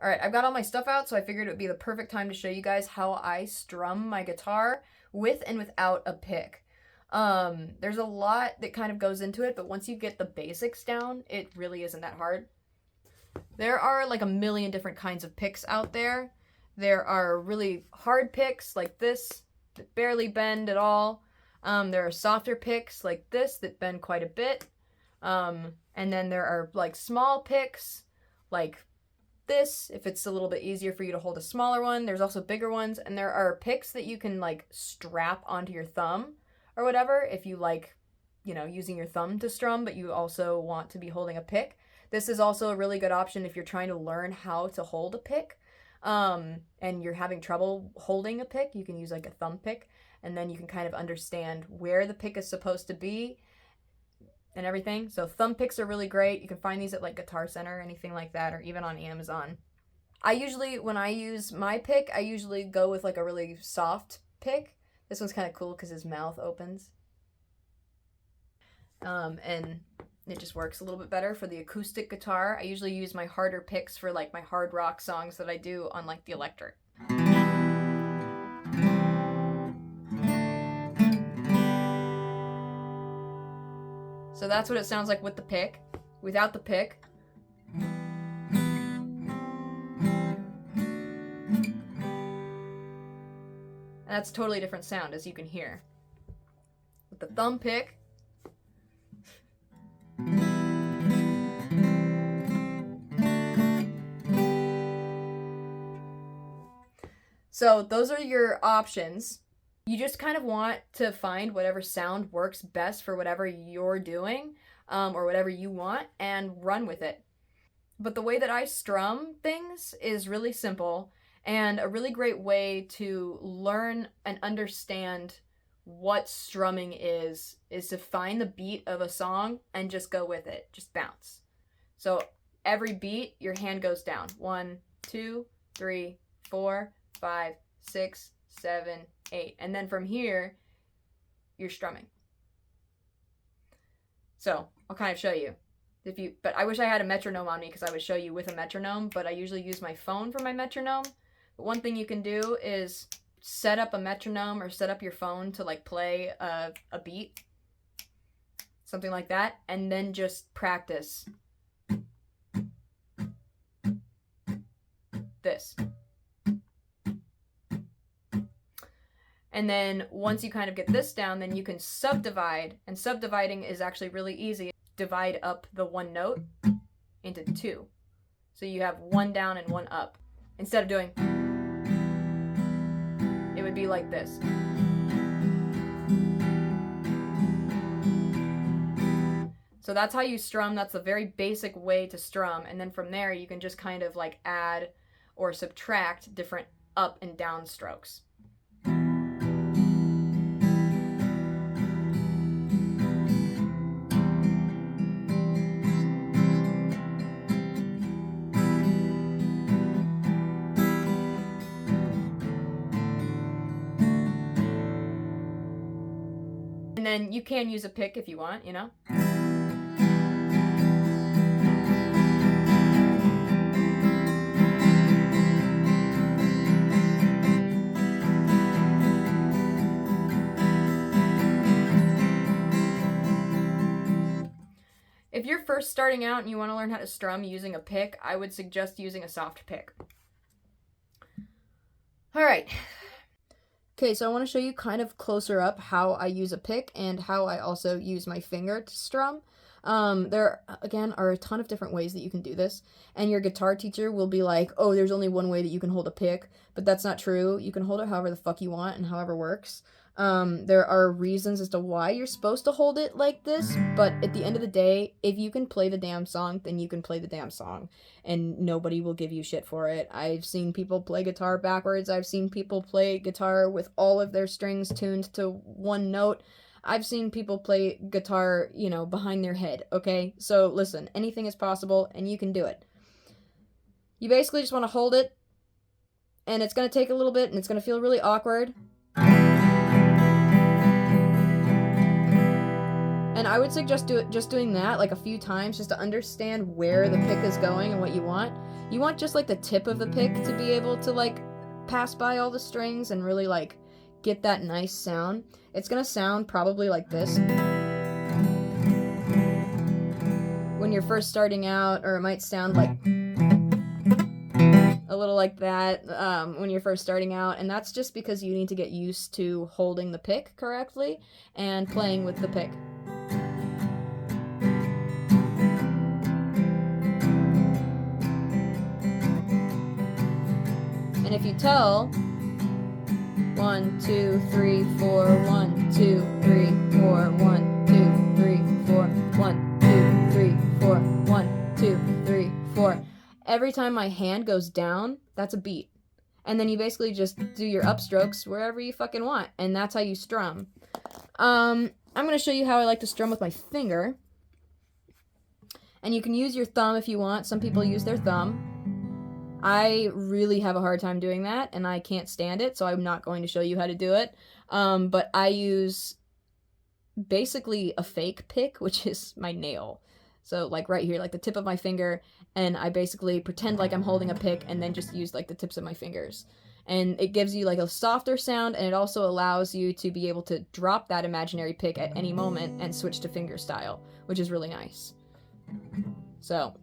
Alright, I've got all my stuff out, so I figured it would be the perfect time to show you guys how I strum my guitar with and without a pick. There's a lot that kind of goes into it, but once you get the basics down, it really isn't that hard. There are like a million different kinds of picks out there. There are really hard picks like this that barely bend at all. There are softer picks like this that bend quite a bit. And then there are like small picks like this, if it's a little bit easier for you to hold a smaller one. There's also bigger ones, and there are picks that you can like strap onto your thumb or whatever if you like, you know, using your thumb to strum, but you also want to be holding a pick. This is also a really good option if you're trying to learn how to hold a pick, and you're having trouble holding a pick. You can use like a thumb pick, and then you can kind of understand where the pick is supposed to be and everything. So thumb picks are really great. You can find these at like Guitar Center or anything like that, or even on Amazon. When I use my pick, I usually go with like a really soft pick. This one's kind of cool because his mouth opens. And it just works a little bit better for the acoustic guitar. I usually use my harder picks for like my hard rock songs that I do on like the electric. So that's what it sounds like with the pick. Without the pick, and that's a totally different sound, as you can hear. With the thumb pick, so those are your options. You just kind of want to find whatever sound works best for whatever you're doing, or whatever you want, and run with it. But the way that I strum things is really simple, and a really great way to learn and understand what strumming is to find the beat of a song and just go with it. Just bounce. So every beat, your hand goes down. 1, 2, 3, 4, 5, 6, 7, 8. And then from here, you're strumming. So I'll kind of show you. But I wish I had a metronome on me because I would show you with a metronome, but I usually use my phone for my metronome. But one thing you can do is set up a metronome or set up your phone to like play a beat, something like that, and then just practice this. And then once you kind of get this down, then you can subdivide, and subdividing is actually really easy. Divide up the one note into 2. So you have 1 down and 1 up. Instead of doing, it would be like this. So that's how you strum. That's a very basic way to strum. And then from there, you can just kind of like add or subtract different up and down strokes. And then you can use a pick if you want, you know? If you're first starting out and you want to learn how to strum using a pick, I would suggest using a soft pick. All right. Okay, so I want to show you kind of closer up how I use a pick and how I also use my finger to strum. There, again, are a ton of different ways that you can do this, and your guitar teacher will be like, oh, there's only one way that you can hold a pick, but that's not true. You can hold it however the fuck you want and however works. There are reasons as to why you're supposed to hold it like this, but at the end of the day, if you can play the damn song, then you can play the damn song, and nobody will give you shit for it. I've seen people play guitar backwards. I've seen people play guitar with all of their strings tuned to one note. I've seen people play guitar, you know, behind their head, okay? So listen, anything is possible, and you can do it. You basically just want to hold it, and it's going to take a little bit, and it's going to feel really awkward. And I would suggest doing that like a few times just to understand where the pick is going and what you want. You want just like the tip of the pick to be able to like pass by all the strings and really like get that nice sound. It's gonna sound probably like this when you're first starting out, or it might sound like a little like that when you're first starting out, and that's just because you need to get used to holding the pick correctly and playing with the pick. And if you tell 1, 2, 3, 4, 1, 2, 3, 4, 1, 2, 3, 4, 1, 2, 3, 4, 1, 2, 3, 4. Every time my hand goes down, that's a beat. And then you basically just do your upstrokes wherever you fucking want, and that's how you strum. I'm going to show you how I like to strum with my finger. And you can use your thumb if you want. Some people use their thumb. I really have a hard time doing that, and I can't stand it, so I'm not going to show you how to do it. But I use basically a fake pick, which is my nail. So like right here, like the tip of my finger, and I basically pretend like I'm holding a pick and then just use like the tips of my fingers. And it gives you like a softer sound, and it also allows you to be able to drop that imaginary pick at any moment and switch to finger style, which is really nice. So...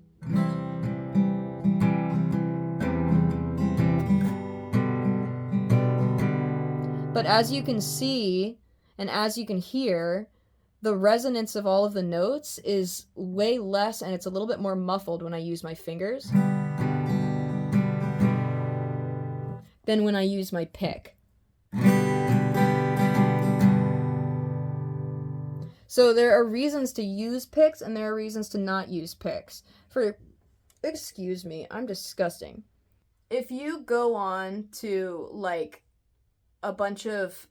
But as you can see, and as you can hear, the resonance of all of the notes is way less, and it's a little bit more muffled when I use my fingers than when I use my pick. So there are reasons to use picks, and there are reasons to not use picks. Excuse me, I'm disgusting. If you go on to, like, a bunch of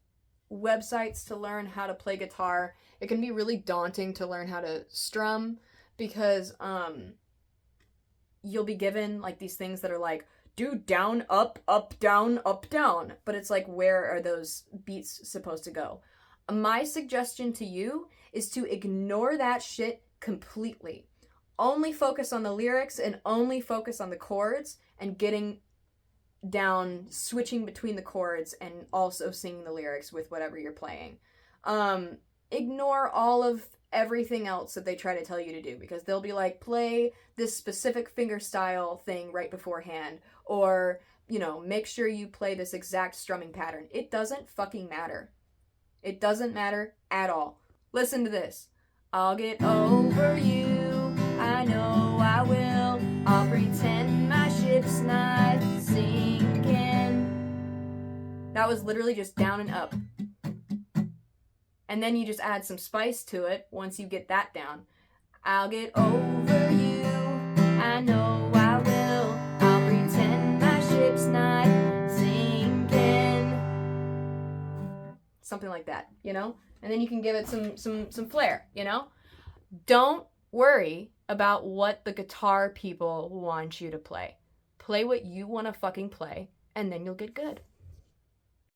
websites to learn how to play guitar, it can be really daunting to learn how to strum, because you'll be given like these things that are like, do down, up, down, but it's like, where are those beats supposed to go? My suggestion to you is to ignore that shit completely. Only focus on the lyrics and only focus on the chords and getting down, switching between the chords, and also singing the lyrics with whatever you're playing. Ignore all of everything else that they try to tell you to do, because they'll be like, play this specific finger style thing right beforehand, or, you know, make sure you play this exact strumming pattern. It doesn't fucking matter. It doesn't matter at all. Listen to this. I'll get over you, I know I will. I'll pretend my ship's not sinking. That was literally just down and up. And then you just add some spice to it once you get that down. I'll get over you, I know I will. I'll pretend my ship's not sinking. Something like that, you know? And then you can give it some flair, you know? Don't worry about what the guitar people want you to play. Play what you want to fucking play, and then you'll get good.